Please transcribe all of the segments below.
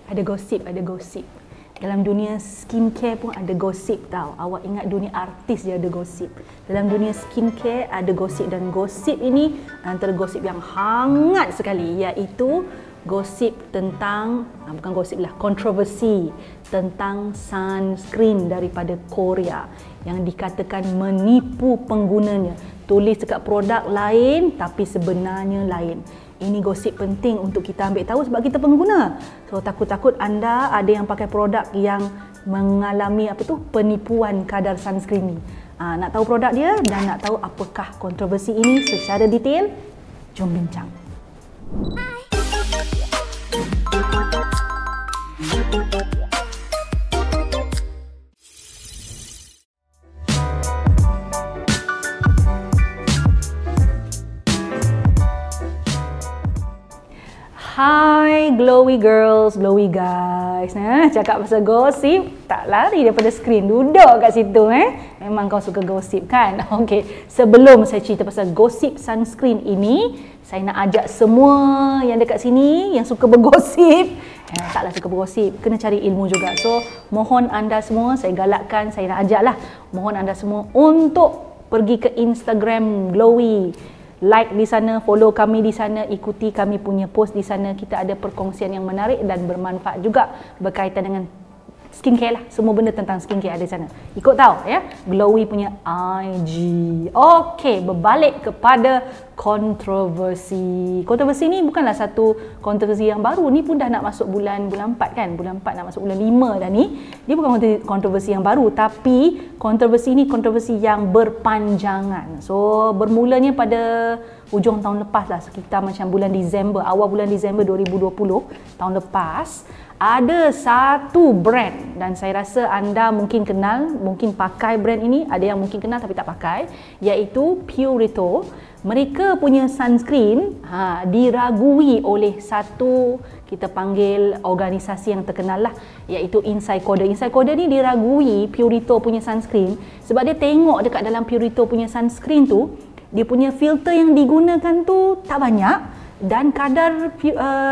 Ada gosip, ada gosip. Dalam dunia skincare pun ada gosip tau. Awak ingat dunia artis je ada gosip. Dalam dunia skincare ada gosip, dan gosip ini antara gosip yang hangat sekali, iaitu gosip tentang, bukan gosip lah, kontroversi tentang sunscreen daripada Korea yang dikatakan menipu penggunanya. Tulis dekat produk lain tapi sebenarnya lain. Ini gosip penting untuk kita ambil tahu sebab kita pengguna. So takut-takut anda ada yang pakai produk yang mengalami penipuan kadar sunscreen ni. Nak tahu produk dia dan nak tahu apakah kontroversi ini secara detail? Jom bincang. Hai glowy girls, glowy guys. Cakap pasal gosip, tak lari daripada skrin. Duduk kat situ Memang kau suka gosip kan? Okey, sebelum saya cerita pasal gosip sunscreen ini, saya nak ajak semua yang dekat sini yang suka bergosip, taklah suka bergosip, kena cari ilmu juga. So, mohon anda semua, saya galakkan, saya nak ajaklah, mohon anda semua untuk pergi ke Instagram Glowy. Like di sana, follow kami di sana, ikuti kami punya post di sana. Kita ada perkongsian yang menarik dan bermanfaat juga berkaitan dengan skincare lah. Semua benda tentang skincare ada di sana. Ikut tahu ya, Glowy punya IG. Okey, berbalik kepada kontroversi. Kontroversi ni bukanlah satu kontroversi yang baru. Ni pun dah nak masuk bulan 4 kan? Bulan 4 nak masuk bulan 5 dah ni. Dia bukan kontroversi yang baru, tapi kontroversi ni kontroversi yang berpanjangan. So, bermulanya pada hujung tahun lepas lah, sekitar macam bulan Disember, awal bulan Disember 2020 tahun lepas, ada satu brand dan saya rasa anda mungkin kenal, mungkin pakai brand ini, ada yang mungkin kenal tapi tak pakai, iaitu Purito. Mereka punya sunscreen diragui oleh satu, kita panggil organisasi yang terkenal lah, iaitu Inside Coder. Inside Coder ni diragui Purito punya sunscreen sebab dia tengok dekat dalam Purito punya sunscreen tu, dia punya filter yang digunakan tu tak banyak dan kadar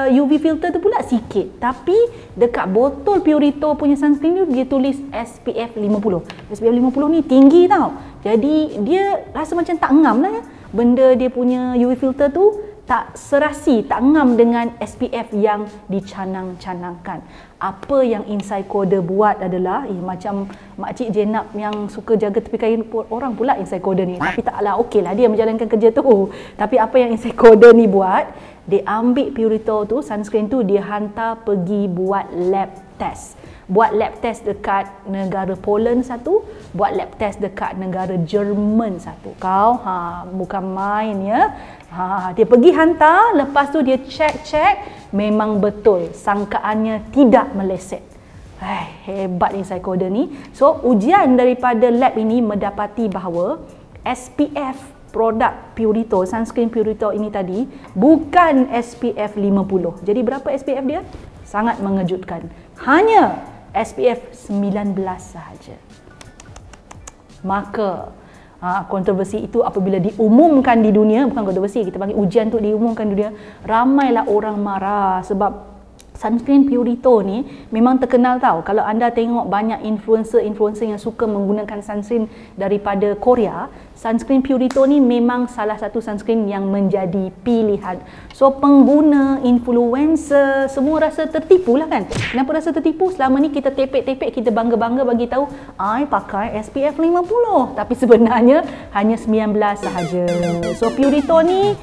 UV filter tu pula sikit. Tapi dekat botol Purito punya sunscreen tu dia tulis SPF 50. SPF 50 ni tinggi tau. Jadi dia rasa macam tak ngam lah ya. Benda dia punya UV filter tu tak serasi, tak ngam dengan SPF yang dicanang-canangkan. Apa yang Inside Coder buat adalah macam makcik Jenab yang suka jaga tepi kain orang pula Inside Coder ni. Tapi taklah, okey lah dia menjalankan kerja tu. Tapi apa yang Inside Coder ni buat, dia ambil Purito tu, sunscreen tu, dia hantar pergi buat lab test. Buat lab test dekat negara Poland satu, buat lab test dekat negara Jerman satu. Kau bukan main ya. Dia pergi hantar, lepas tu dia check memang betul, sangkaannya tidak meleset. Hebat Inside Coder ni. So ujian daripada lab ini mendapati bahawa SPF produk Purito, sunscreen Purito ini tadi bukan SPF 50. Jadi berapa SPF dia? Sangat mengejutkan. Hanya SPF 19 sahaja. Maka kontroversi itu apabila diumumkan di dunia, bukan kontroversi, kita panggil ujian tu diumumkan di dunia, ramailah orang marah sebab sunscreen Purito ni memang terkenal tau. Kalau anda tengok banyak influencer yang suka menggunakan sunscreen daripada Korea, sunscreen Purito ni memang salah satu sunscreen yang menjadi pilihan. So pengguna, influencer, semua rasa tertipu lah kan. Kenapa rasa tertipu? Selama ni kita tepek-tepek, kita bangga-bangga bagi tahu, I pakai SPF 50, tapi sebenarnya hanya 19 sahaja. So Purito ni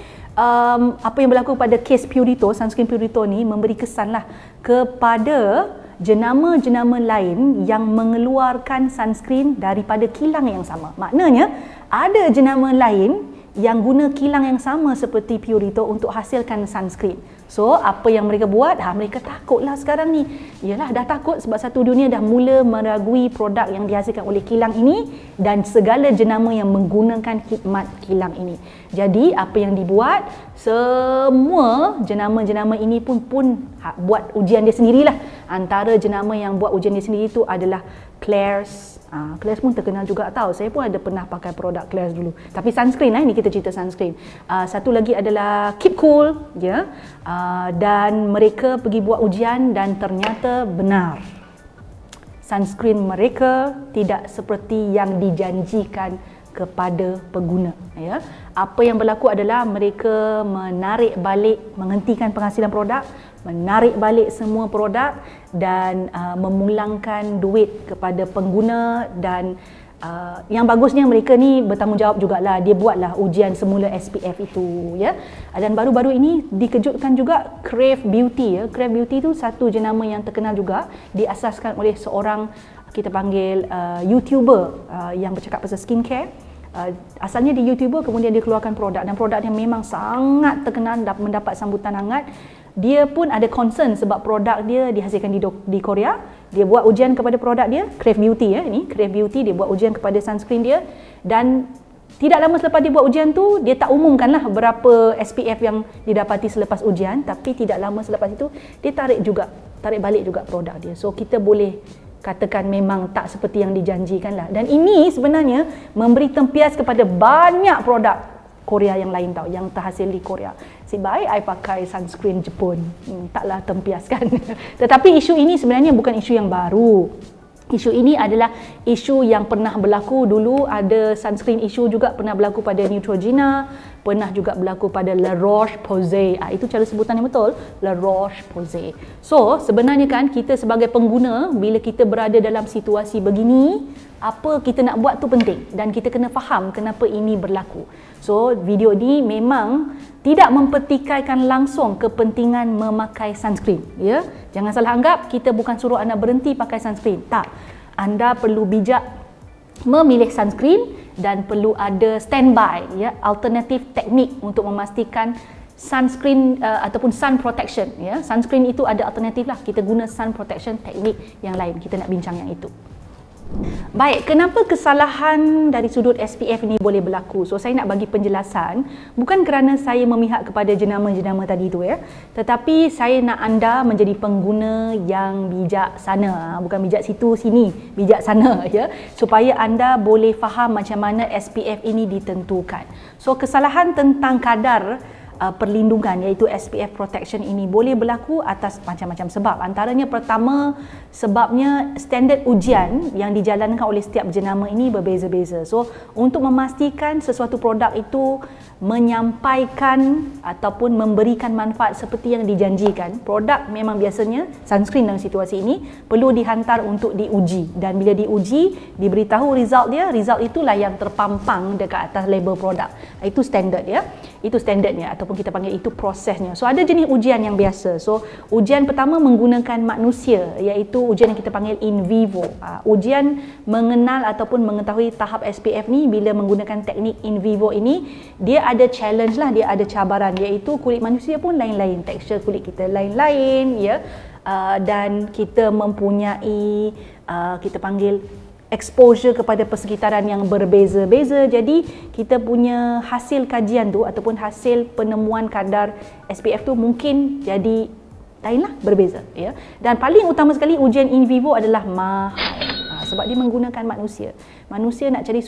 apa yang berlaku pada kes Purito, sunscreen Purito ni memberi kesan lah kepada jenama-jenama lain yang mengeluarkan sunscreen daripada kilang yang sama. Maknanya ada jenama lain yang guna kilang yang sama seperti Purito untuk hasilkan sunscreen. So apa yang mereka buat? Mereka takutlah sekarang ni. Yalah, dah takut sebab satu dunia dah mula meragui produk yang dihasilkan oleh kilang ini dan segala jenama yang menggunakan khidmat kilang ini. Jadi apa yang dibuat, semua jenama-jenama ini pun buat ujian dia sendirilah. Antara jenama yang buat ujian di sendiri itu adalah Klairs. Klairs pun terkenal juga tahu. Saya pun ada pernah pakai produk Klairs dulu. Tapi sunscreen ni kita cerita sunscreen. Satu lagi adalah Keep Cool, ya. Dan mereka pergi buat ujian dan ternyata benar. Sunscreen mereka tidak seperti yang dijanjikan kepada pengguna, ya. Apa yang berlaku adalah mereka menarik balik, menghentikan penghasilan produk, menarik balik semua produk dan memulangkan duit kepada pengguna. Dan yang bagusnya mereka ni bertanggungjawab jugalah, dia buatlah ujian semula SPF itu, ya. Dan baru-baru ini dikejutkan juga Crave Beauty, ya. Crave Beauty itu satu jenama yang terkenal juga, diasaskan oleh seorang kita panggil YouTuber yang bercakap pasal skincare. Asalnya dia YouTuber, kemudian dia keluarkan produk dan produknya memang sangat terkenal dan mendapat sambutan hangat. Dia pun ada concern sebab produk dia dihasilkan di Korea. Dia buat ujian kepada produk dia, Crave Beauty, ya, ini Crave Beauty, dia buat ujian kepada sunscreen dia, dan tidak lama selepas dia buat ujian tu, dia tak umumkanlah berapa SPF yang didapati selepas ujian, tapi tidak lama selepas itu dia tarik balik juga produk dia. So kita boleh katakan memang tak seperti yang dijanjikan lah. Dan ini sebenarnya memberi tempias kepada banyak produk Korea yang lain tau, yang terhasil di Korea. Si baik I pakai sunscreen Jepun, taklah tempias kan. Tetapi isu ini sebenarnya bukan isu yang baru. Isu ini adalah isu yang pernah berlaku dulu. Ada sunscreen isu juga pernah berlaku pada Neutrogena, pernah juga berlaku pada La Roche-Posay. Itu cara sebutan yang betul, La Roche-Posay. So sebenarnya kan kita sebagai pengguna, bila kita berada dalam situasi begini, apa kita nak buat tu penting dan kita kena faham kenapa ini berlaku. So video ni memang tidak mempertikaikan langsung kepentingan memakai sunscreen, ya. Jangan salah anggap kita bukan suruh anda berhenti pakai sunscreen. Tak. Anda perlu bijak memilih sunscreen dan perlu ada standby, ya, alternatif teknik untuk memastikan sunscreen ataupun sun protection, ya. Sunscreen itu ada alternatif lah. Kita guna sun protection teknik yang lain. Kita nak bincang yang itu. Baik, kenapa kesalahan dari sudut SPF ini boleh berlaku? So saya nak bagi penjelasan, bukan kerana saya memihak kepada jenama-jenama tadi tu, ya, tetapi saya nak anda menjadi pengguna yang bijaksana, bukan bijak situ sini, bijaksana, ya, supaya anda boleh faham macam mana SPF ini ditentukan. So kesalahan tentang kadar perlindungan iaitu SPF protection ini boleh berlaku atas macam-macam sebab. Antaranya pertama, sebabnya standard ujian yang dijalankan oleh setiap jenama ini berbeza-beza. So untuk memastikan sesuatu produk itu menyampaikan ataupun memberikan manfaat seperti yang dijanjikan, produk memang biasanya sunscreen dalam situasi ini perlu dihantar untuk diuji, dan bila diuji diberitahu result dia, result itulah yang terpampang dekat atas label produk. Itu standard, ya. Itu standardnya ataupun kita panggil itu prosesnya. So ada jenis ujian yang biasa. So ujian pertama menggunakan manusia, iaitu ujian yang kita panggil in vivo. Ujian mengenal ataupun mengetahui tahap SPF ni bila menggunakan teknik in vivo ini, dia ada challenge lah, dia ada cabaran, iaitu kulit manusia pun lain-lain, tekstur kulit kita lain-lain, ya. Dan kita mempunyai kita panggil exposure kepada persekitaran yang berbeza-beza. Jadi kita punya hasil kajian tu ataupun hasil penemuan kadar SPF tu mungkin jadi lainlah, berbeza, ya. Dan paling utama sekali, ujian in vivo adalah mahal sebab dia menggunakan manusia. Manusia nak cari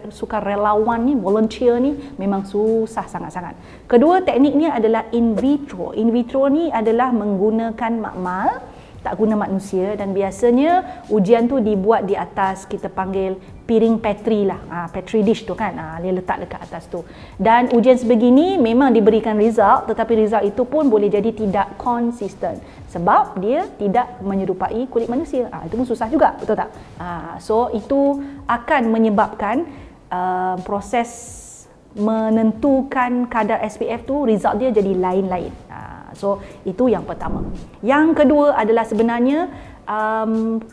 sukarelawan ni, volunteer ni memang susah sangat-sangat. Kedua, tekniknya adalah in vitro. In vitro ni adalah menggunakan makmal, tak guna manusia, dan biasanya ujian tu dibuat di atas kita panggil piring petri lah, petri dish tu kan, dia letak dekat atas tu. Dan ujian sebegini memang diberikan result, tetapi result itu pun boleh jadi tidak konsisten sebab dia tidak menyerupai kulit manusia. Itu pun susah juga, betul tak? So itu akan menyebabkan proses menentukan kadar SPF tu, result dia jadi lain-lain. So itu yang pertama. Yang kedua adalah sebenarnya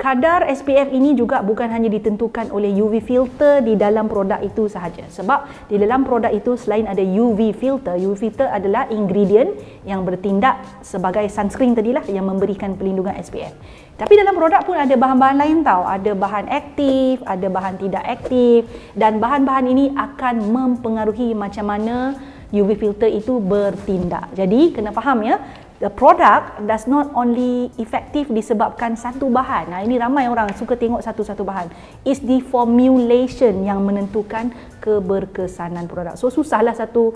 kadar SPF ini juga bukan hanya ditentukan oleh UV filter di dalam produk itu sahaja. Sebab di dalam produk itu selain ada UV filter adalah ingredient yang bertindak sebagai sunscreen tadilah, yang memberikan perlindungan SPF. Tapi dalam produk pun ada bahan-bahan lain tau. Ada bahan aktif, ada bahan tidak aktif, dan bahan-bahan ini akan mempengaruhi macam mana UV filter itu bertindak. Jadi kena faham, ya, the product does not only effective disebabkan satu bahan. Nah, ini ramai orang suka tengok satu-satu bahan. It's the formulation yang menentukan keberkesanan produk. So susahlah satu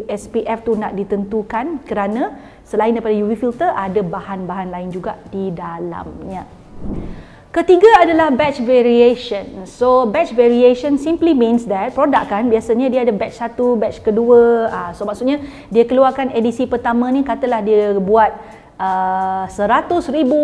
SPF tu nak ditentukan kerana selain daripada UV filter ada bahan-bahan lain juga di dalamnya. Ketiga adalah batch variation. So batch variation simply means that produk kan biasanya dia ada batch 1, batch kedua. So maksudnya dia keluarkan edisi pertama ni, katalah dia buat 100,000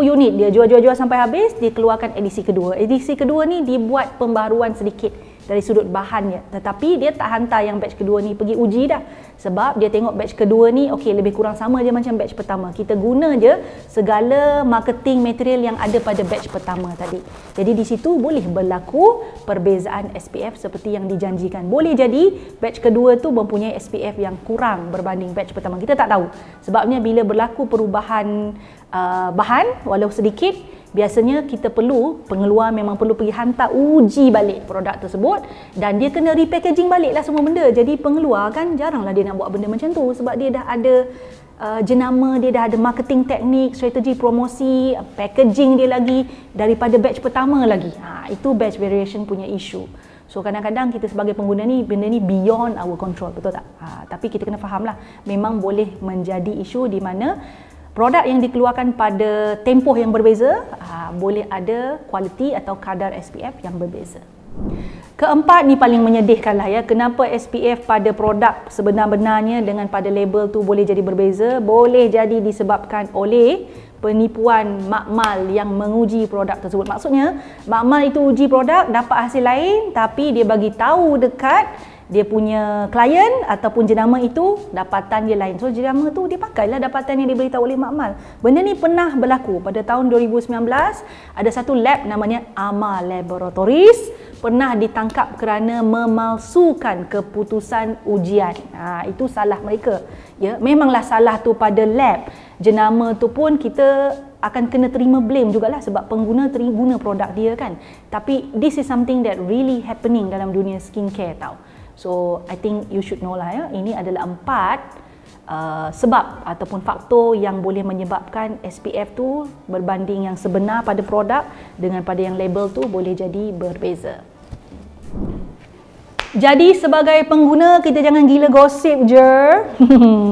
unit, dia jual sampai habis, dia keluarkan edisi kedua. Edisi kedua ni dibuat pembaharuan sedikit dari sudut bahannya, tetapi dia tak hantar yang batch kedua ni pergi uji dah, sebab dia tengok batch kedua ni okey, lebih kurang sama je macam batch pertama. Kita guna je segala marketing material yang ada pada batch pertama tadi. Jadi di situ boleh berlaku perbezaan SPF seperti yang dijanjikan. Boleh jadi batch kedua tu mempunyai SPF yang kurang berbanding batch pertama. Kita tak tahu. Sebabnya bila berlaku perubahan bahan walau sedikit, biasanya kita pengeluar memang perlu pergi hantar uji balik produk tersebut, dan dia kena repackaging balik lah semua benda. Jadi pengeluar kan jaranglah dia nak buat benda macam tu, sebab dia dah ada jenama, dia dah ada marketing teknik, strategi promosi, packaging dia lagi daripada batch pertama lagi. Itu batch variation punya isu. So kadang-kadang kita sebagai pengguna ni, benda ni beyond our control, betul tak? Tapi kita kena faham lah, memang boleh menjadi isu di mana produk yang dikeluarkan pada tempoh yang berbeza boleh ada kualiti atau kadar SPF yang berbeza. Keempat ni paling menyedihkan lah ya, kenapa SPF pada produk sebenar-benarnya dengan pada label tu boleh jadi berbeza. Boleh jadi disebabkan oleh penipuan makmal yang menguji produk tersebut. Maksudnya makmal itu uji produk, dapat hasil lain, tapi dia bagi tahu dekat dia punya klien ataupun jenama itu dapatan dia lain. So jenama tu dia pakailah dapatan yang diberitahu oleh makmal. Benda ni pernah berlaku pada tahun 2019. Ada satu lab namanya AMA Laboratories pernah ditangkap kerana memalsukan keputusan ujian. Itu salah mereka. Ya, memanglah salah tu pada lab. Jenama tu pun kita akan kena terima blame jugalah, sebab pengguna terguna produk dia kan. Tapi this is something that really happening dalam dunia skincare tau. So I think you should know lah ya, ini adalah 4 sebab ataupun faktor yang boleh menyebabkan SPF tu berbanding yang sebenar pada produk dengan pada yang label tu boleh jadi berbeza. Jadi sebagai pengguna, kita jangan gila gosip je.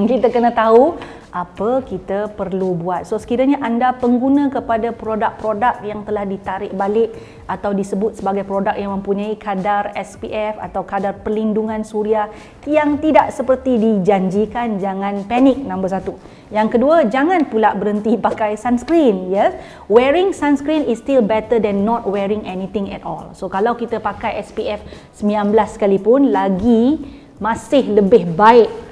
Kita kena tahu apa kita perlu buat. So sekiranya anda pengguna kepada produk-produk yang telah ditarik balik atau disebut sebagai produk yang mempunyai kadar SPF atau kadar perlindungan suria yang tidak seperti dijanjikan, jangan panik, nombor 1. Yang kedua, jangan pula berhenti pakai sunscreen. Yes, wearing sunscreen is still better than not wearing anything at all. So kalau kita pakai SPF 19 sekalipun, lagi masih lebih baik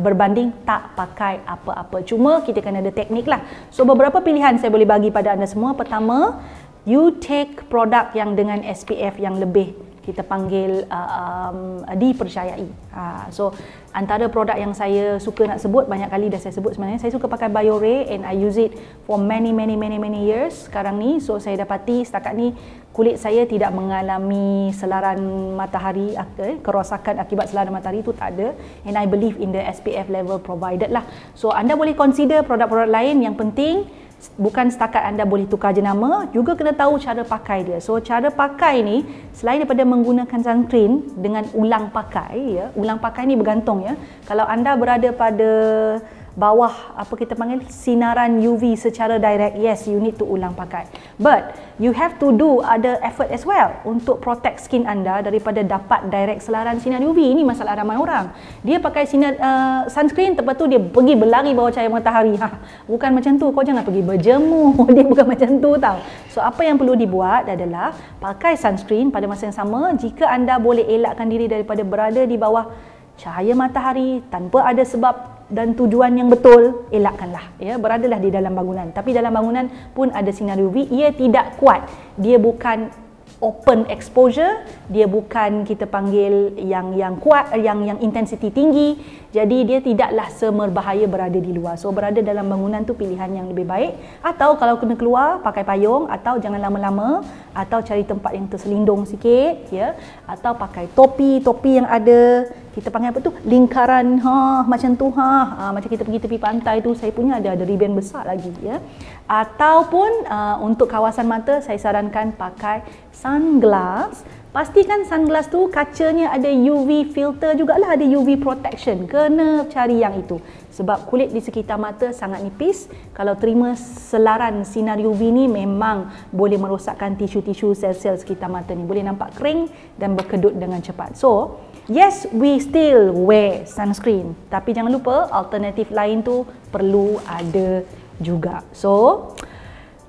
berbanding tak pakai apa-apa. Cuma kita kena ada teknik lah. So beberapa pilihan saya boleh bagi pada anda semua. Pertama, you take produk yang dengan SPF yang lebih, kita panggil dipercayai. So antara produk yang saya suka nak sebut, banyak kali dah saya sebut sebenarnya, saya suka pakai Biore and I use it for many years sekarang ni. So saya dapati setakat ni kulit saya tidak mengalami selaran matahari, kerosakan akibat selaran matahari itu tak ada, and I believe in the SPF level provided lah. So anda boleh consider produk-produk lain. Yang penting bukan setakat anda boleh tukar jenama, juga kena tahu cara pakai dia. So cara pakai ni, selain daripada menggunakan sunscreen dengan ulang pakai ya, ulang pakai ni bergantung ya. Kalau anda berada pada bawah apa kita panggil sinaran UV secara direct, yes, you need to ulang pakai, but you have to do other effort as well untuk protect skin anda daripada dapat direct selaran sinar UV. Ini masalah ramai orang, dia pakai sinar sunscreen, lepas tu dia pergi berlari bawah cahaya matahari. Bukan macam tu, kau jangan pergi berjemur. Dia bukan macam tu tau. So apa yang perlu dibuat adalah pakai sunscreen pada masa yang sama. Jika anda boleh elakkan diri daripada berada di bawah cahaya matahari tanpa ada sebab dan tujuan yang betul, elakkanlah ya, beradalah di dalam bangunan. Tapi dalam bangunan pun ada sinar UV, ia tidak kuat, dia bukan open exposure, dia bukan kita panggil yang kuat, yang intensity tinggi. Jadi dia tidaklah semerbahaya berada di luar. So berada dalam bangunan tu pilihan yang lebih baik. Atau kalau kena keluar, pakai payung, atau jangan lama-lama, atau cari tempat yang terselindung sikit ya, atau pakai topi yang ada kita panggil apa tu, lingkaran macam tu macam kita pergi tepi pantai tu, saya punya ada ribbon besar lagi ya. Ataupun untuk kawasan mata saya sarankan pakai sunglass. Pastikan sunglass tu kacanya ada UV filter jugalah, ada UV protection. Kena cari yang itu. Sebab kulit di sekitar mata sangat nipis. Kalau terima selaran sinar UV ni memang boleh merosakkan tisu-tisu sel-sel sekitar mata ni. Boleh nampak kering dan berkedut dengan cepat. So, yes, we still wear sunscreen. Tapi jangan lupa alternatif lain tu perlu ada juga. So,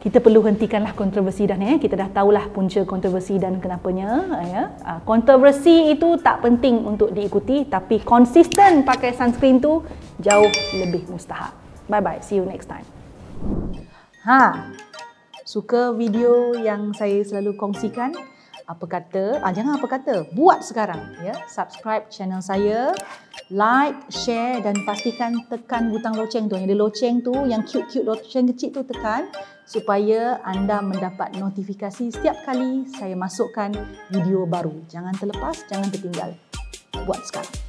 kita perlu hentikanlah kontroversi dah ni. Kita dah tahulah punca kontroversi dan kenapanya. Kontroversi itu tak penting untuk diikuti, tapi konsisten pakai sunscreen tu jauh lebih mustahak. Bye-bye. See you next time. Suka video yang saya selalu kongsikan? Apa kata, jangan apa kata, buat sekarang ya. Subscribe channel saya, like, share dan pastikan tekan butang loceng tu. Yang ada loceng tu, yang cute-cute loceng kecil tu tekan supaya anda mendapat notifikasi setiap kali saya masukkan video baru. Jangan terlepas, jangan tertinggal. Buat sekarang.